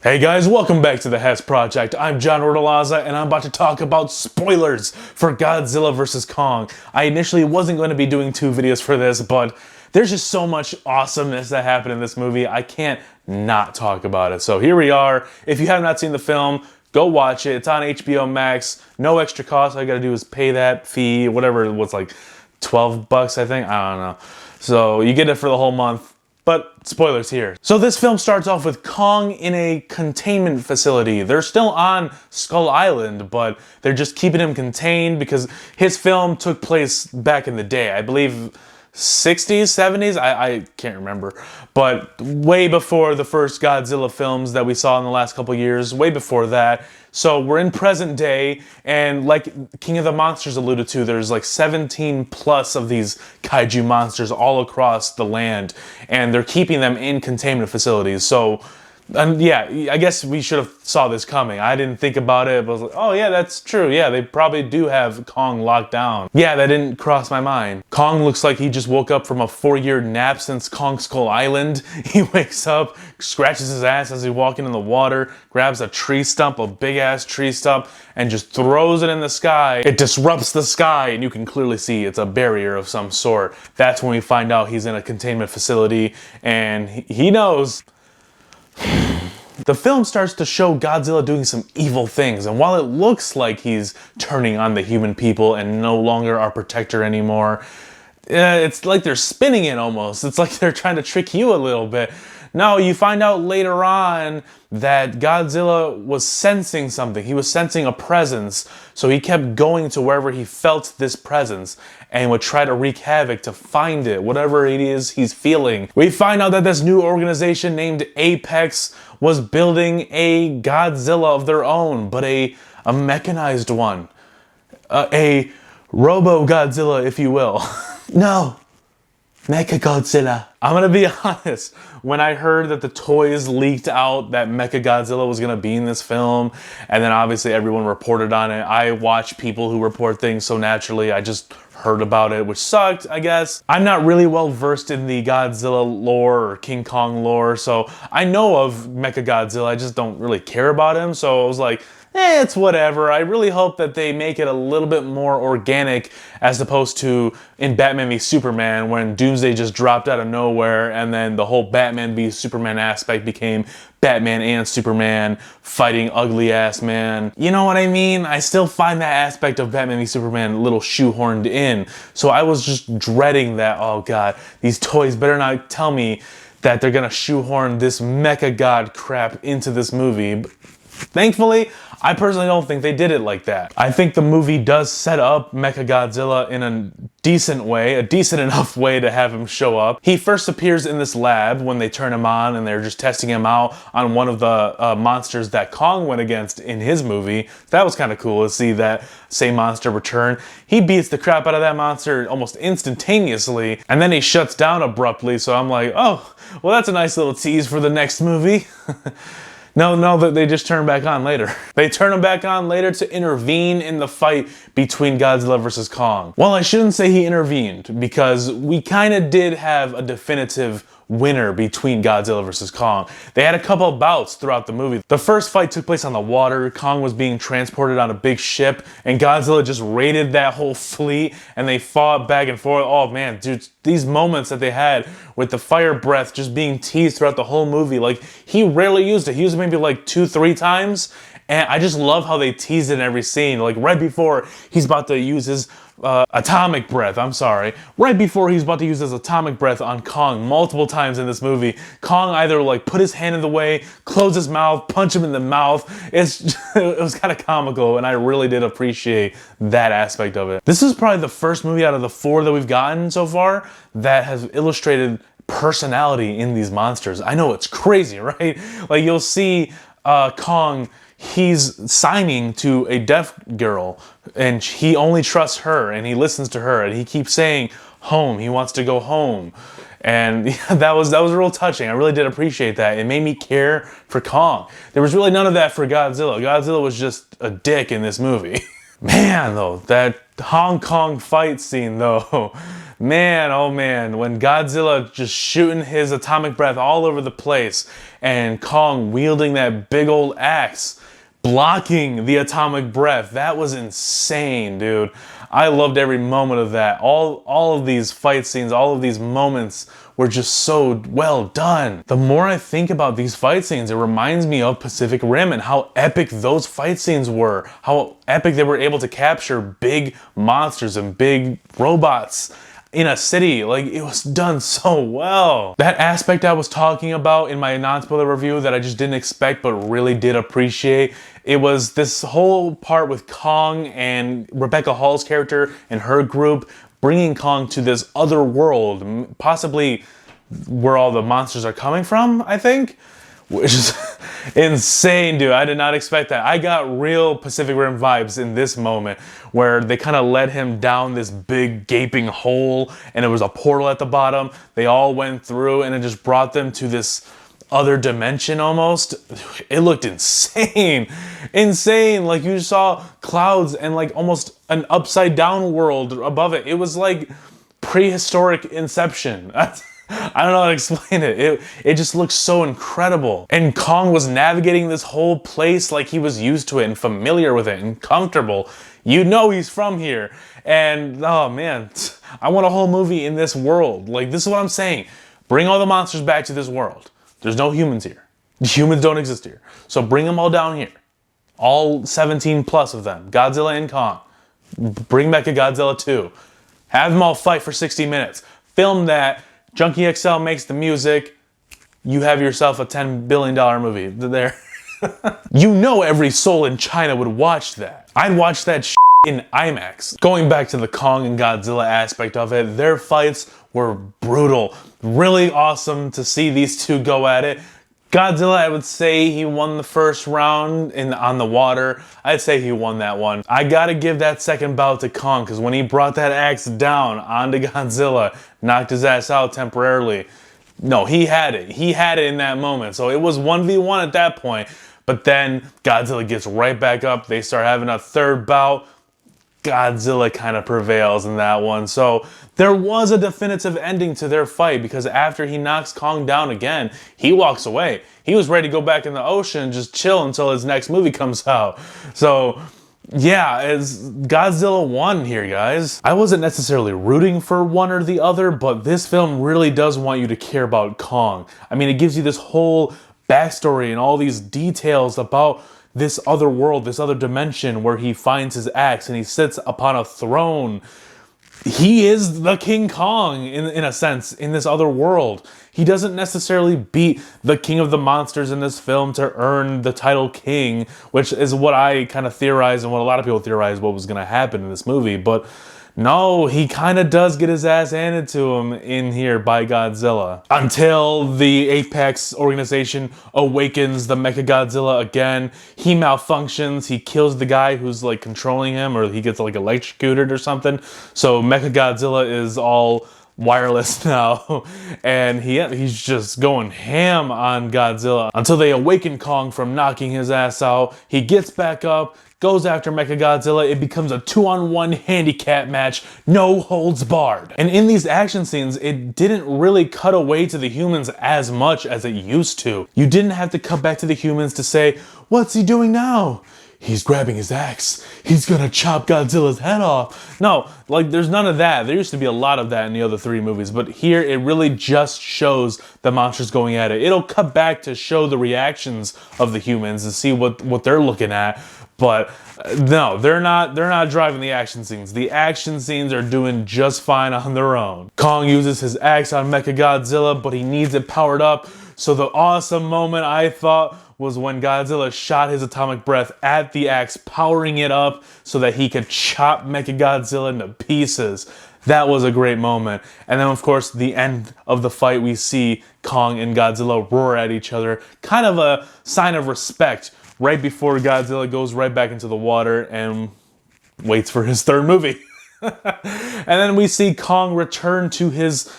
Hey guys, welcome back to the Hess Project. I'm John Rodolaza, and I'm about to talk about spoilers for Godzilla vs. Kong. I initially wasn't going to be doing two videos for this, but there's just so much awesomeness that happened in this movie, I can't not talk about it. So here we are. If you have not seen the film, go watch it. It's on HBO Max. No extra cost. All you gotta do is pay that fee, whatever it was, like 12 bucks, I think. I don't know. So you get it for the whole month. But spoilers here. So this film starts off with Kong in a containment facility. They're still on Skull Island, but they're just keeping him contained because his film took place back in the day. I believe 60s, 70s? I can't remember. But way before the first Godzilla films that we saw in the last couple years, way before that. So we're in present day, and like King of the Monsters alluded to, there's like 17 plus of these kaiju monsters all across the land, and they're keeping them in containment facilities. So yeah, I guess we should have saw this coming. I didn't think about it, but I was like, oh yeah, that's true. Yeah, they probably do have Kong locked down. Yeah, that didn't cross my mind. Kong looks like he just woke up from a 4-year nap since Kong Skull Island. He wakes up, scratches his ass as he's walking in the water, grabs a tree stump, a big ass tree stump, and just throws it in the sky. It disrupts the sky, and you can clearly see it's a barrier of some sort. That's when we find out he's in a containment facility, and he knows. The film starts to show Godzilla doing some evil things, and while it looks like he's turning on the human people and no longer our protector anymore, it's like they're spinning it almost. It's like they're trying to trick you a little bit. No, you find out later on that Godzilla was sensing something. He was sensing a presence, so he kept going to wherever he felt this presence and would try to wreak havoc to find it, whatever it is he's feeling. We find out that this new organization named Apex was building a Godzilla of their own, but a mechanized one. A Robo-Godzilla, if you will. No. Mecha Godzilla. I'm gonna be honest, when I heard that the toys leaked out that Mecha Godzilla was gonna be in this film, and then obviously everyone reported on it, I watch people who report things so naturally, I just heard about it, which sucked, I guess. I'm not really well versed in the Godzilla lore or King Kong lore, so I know of Mecha Godzilla, I just don't really care about him, so I was like, it's whatever. I really hope that they make it a little bit more organic as opposed to in Batman v Superman when Doomsday just dropped out of nowhere and then the whole Batman v Superman aspect became Batman and Superman fighting ugly ass man. You know what I mean? I still find that aspect of Batman v Superman a little shoehorned in. So I was just dreading that, oh god, these toys better not tell me that they're gonna shoehorn this mecha god crap into this movie. But thankfully, I personally don't think they did it like that. I think the movie does set up Mechagodzilla in a decent way, a decent enough way to have him show up. He first appears in this lab when they turn him on and they're just testing him out on one of the monsters that Kong went against in his movie. That was kind of cool to see that same monster return. He beats the crap out of that monster almost instantaneously, and then he shuts down abruptly, so I'm like, oh, well that's a nice little tease for the next movie. No, they just turn back on later. They turn him back on later to intervene in the fight between Godzilla vs. Kong. Well, I shouldn't say he intervened, because we kind of did have a definitive winner between Godzilla vs. Kong. They had a couple of bouts throughout the movie. The first fight took place on the water. Kong was being transported on a big ship, and Godzilla just raided that whole fleet, and they fought back and forth. Oh man, dude, these moments that they had with the fire breath just being teased throughout the whole movie, like, he rarely used it. He used it maybe like 2-3 times, and I just love how they tease it in every scene. Like right before he's about to use his atomic breath, right before he's about to use his atomic breath on Kong multiple times in this movie, Kong either like put his hand in the way, close his mouth, punch him in the mouth. It was kind of comical, and I really did appreciate that aspect of it. This is probably the first movie out of the 4 that we've gotten so far that has illustrated personality in these monsters. I know it's crazy, right? Like you'll see Kong, he's signing to a deaf girl and he only trusts her and he listens to her and he keeps saying home, he wants to go home. And that was real touching. I really did appreciate that. It made me care for Kong. There was really none of that for Godzilla. Godzilla was just a dick in this movie. Man, though, that Hong Kong fight scene, though, Man, oh man, when Godzilla just shooting his atomic breath all over the place and Kong wielding that big old axe, blocking the atomic breath, that was insane, dude. I loved every moment of that. All of these fight scenes, all of these moments were just so well done. The more I think about these fight scenes, it reminds me of Pacific Rim and how epic those fight scenes were. How epic they were able to capture big monsters and big robots in a city. Like, it was done so well. That aspect I was talking about in my non-spoiler review that I just didn't expect but really did appreciate, it was this whole part with Kong and Rebecca Hall's character and her group bringing Kong to this other world, possibly where all the monsters are coming from, I think. Which is insane, dude. I did not expect that. I got real Pacific Rim vibes in this moment where they kind of led him down this big gaping hole and it was a portal at the bottom. They all went through and it just brought them to this other dimension almost. It looked insane. Insane. Like, you saw clouds and like almost an upside down world above it. It was like prehistoric Inception. I don't know how to explain it. It just looks so incredible. And Kong was navigating this whole place like he was used to it and familiar with it and comfortable. You know he's from here. And oh man, I want a whole movie in this world. Like, this is what I'm saying. Bring all the monsters back to this world. There's no humans here. Humans don't exist here. So bring them all down here. All 17 plus of them. Godzilla and Kong. Bring back a Godzilla 2. Have them all fight for 60 minutes. Film that. Junkie XL makes the music. You have yourself a $10 billion movie there. You know every soul in China would watch that. I'd watch that in IMAX. Going back to the Kong and Godzilla aspect of it, their fights were brutal. Really awesome to see these two go at it. Godzilla, I would say he won the first round on the water. I'd say he won that one. I gotta give that second bout to Kong, because when he brought that axe down onto Godzilla, knocked his ass out temporarily. No, he had it. He had it in that moment. So it was 1v1 at that point. But then Godzilla gets right back up. They start having a third bout. Godzilla kind of prevails in that one. So there was a definitive ending to their fight, because after he knocks Kong down again, he walks away. He was ready to go back in the ocean and just chill until his next movie comes out. So yeah, Godzilla won here, guys. I wasn't necessarily rooting for one or the other, but this film really does want you to care about Kong. I mean, it gives you this whole backstory and all these details about this other world, this other dimension where he finds his axe and he sits upon a throne. He is the King Kong in a sense in this other world. He doesn't necessarily beat the king of the monsters in this film to earn the title king, which is what I kind of theorize and what a lot of people theorize what was going to happen in this movie. But no, he kind of does get his ass handed to him in here by Godzilla. Until the Apex organization awakens the Mechagodzilla again. He malfunctions, he kills the guy who's like controlling him, or he gets like electrocuted or something. So Mechagodzilla is all wireless now, and he's just going ham on Godzilla until they awaken Kong from knocking his ass out. He gets back up, goes after Mechagodzilla. It becomes a 2-on-1 handicap match, no holds barred. And in these action scenes, it didn't really cut away to the humans as much as it used to. You didn't have to cut back to the humans to say, what's he doing now? He's grabbing his axe. He's gonna chop Godzilla's head off. No, like, there's none of that. There used to be a lot of that in the other three movies, but here it really just shows the monsters going at it. It'll cut back to show the reactions of the humans and see what they're looking at. But no, they're not driving the action scenes. The action scenes are doing just fine on their own. Kong uses his axe on Mechagodzilla, but he needs it powered up. So the awesome moment, I thought, was when Godzilla shot his atomic breath at the axe, powering it up so that he could chop Mechagodzilla into pieces. That was a great moment. And then, of course, the end of the fight, we see Kong and Godzilla roar at each other. Kind of a sign of respect right before Godzilla goes right back into the water and waits for his third movie. And then we see Kong return to his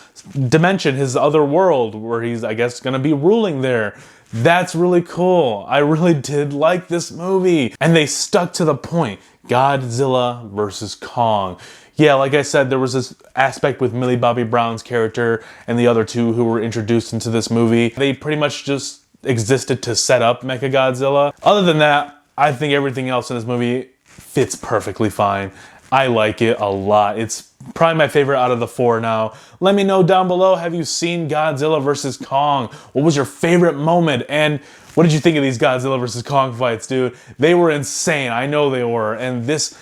dimension, his other world, where he's, I guess, gonna be ruling there. That's really cool. I really did like this movie. And they stuck to the point. Godzilla versus Kong. Yeah, like I said, there was this aspect with Millie Bobby Brown's character and the other two who were introduced into this movie. They pretty much just existed to set up Mechagodzilla. Other than that, I think everything else in this movie fits perfectly fine. I like it a lot. It's probably my favorite out of the four now. Let me know down below, have you seen Godzilla vs. Kong? What was your favorite moment? And what did you think of these Godzilla vs. Kong fights, dude? They were insane. I know they were. And this...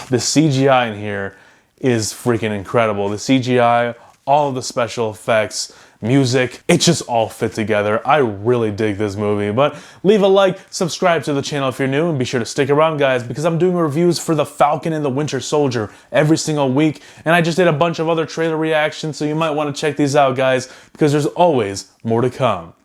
the CGI in here is freaking incredible. The CGI, all of the special effects, music, it just all fit together. I really dig this movie. But leave a like, subscribe to the channel if you're new, and be sure to stick around, guys, because I'm doing reviews for The Falcon and the Winter Soldier every single week, and I just did a bunch of other trailer reactions, so you might want to check these out, guys, because there's always more to come.